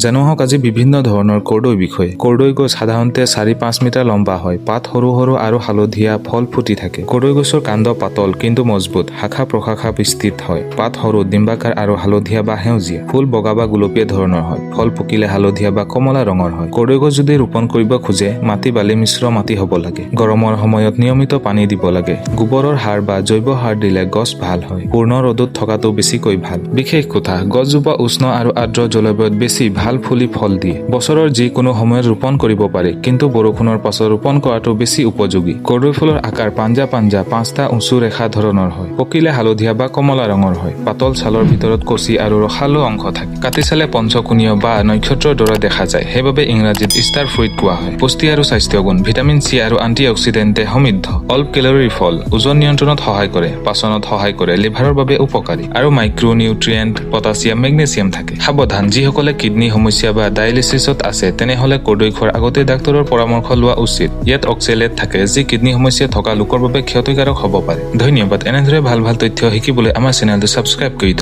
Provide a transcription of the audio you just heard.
জানো হওক আজি বিভিন্ন ধৰণৰ কৰ্দৈ বিষয়। কৰ্দৈ গছ সাধাৰণতে 4-5 মিটাৰ লম্বা হয়। পাত সৰু সৰু আৰু হালধীয়া, ফল ফুটি থাকে। কৰ্দৈ গছৰ কাণ্ড পাতল কিন্তু মজবুত, শাখা-প্ৰশাখা বিস্তৃত হয়। পাত সৰু, ডিম্বাকাৰ আৰু হালধীয়া বা সেউজীয়া। ফুল বগা বা গুলপীয়া ধৰণৰ হয়। ফল পকিলে হালধীয়া বা কমলা ৰঙৰ হয়। কৰ্দৈ গছ যদি ৰোপণ কৰিব খোজে, মাটি বালি মিশ্ৰ মাটি হ'ব লাগে। গৰমৰ সময়ত নিয়মিত পানী দিব লাগে। গোবৰৰ সাৰ বা জৈৱ সাৰ দিলে গছ ভাল হয়। পূৰ্ণ ৰ'দত থকাটো বেছিকৈ ভাল। বিশেষ কথা, গছজোপা উষ্ণ আৰু আৰ্দ্ৰ জলবায়ুত বেছি ভাল ফুলি ফল দিয়ে। বছৰৰ যিকোনো সময়ত ৰোপণ কৰিব পাৰি, কিন্তু বৰষুণৰ পাছত ৰোপণ কৰাটো বেছি উপযোগী। কৰ্দৈ ফুলৰ আকাৰ পাঞ্জা 5টা উঁচু ৰেখা ধৰণৰ হয়। পকিলে হালধীয়া বা কমলা ৰঙৰ হয়। পাতল ছালৰ ভিতৰত কচি আৰু ৰসালো অংশ থাকে। কাটি চালে পঞ্চকোণীয় বা নক্ষত্ৰৰ দৰে দেখা যায়। সেইবাবে ইংৰাজীত ষ্টাৰ ফ্ৰুইট কোৱা হয়। পুষ্টি আৰু স্বাস্থ্য গুণ, ভিটামিন চি আৰু এন্টিঅক্সিডেণ্টে সমৃদ্ধ। অল্প কেলৰিৰ ফল, ওজন নিয়ন্ত্ৰণত সহায় কৰে, পাচনত সহায় কৰে, লিভাৰৰ বাবে উপকাৰী আৰু মাইক্ৰ নিউট্ৰিয়েণ্ট, পটাছিয়াম, মেগনেছিয়াম থাকে। সাৱধান, যিসকলে কিডনী সমস্যা বা ডায়েলিচিছত আছে তেনেহলে কৰ্দৈ খোৱাৰ আগতে ডাক্তৰৰ পৰামৰ্শ লোৱা উচিত। ইয়াত অক্সেলেট থাকে, যি কিডনী সমস্যা থকা লোকৰ বাবে ক্ষতিকাৰক হ'ব পাৰে। ধন্যবাদ। এনেদৰে ভাল তথ্য শিকিবলৈ আমাৰ চেনেলটো ছাবস্ক্ৰাইব কৰি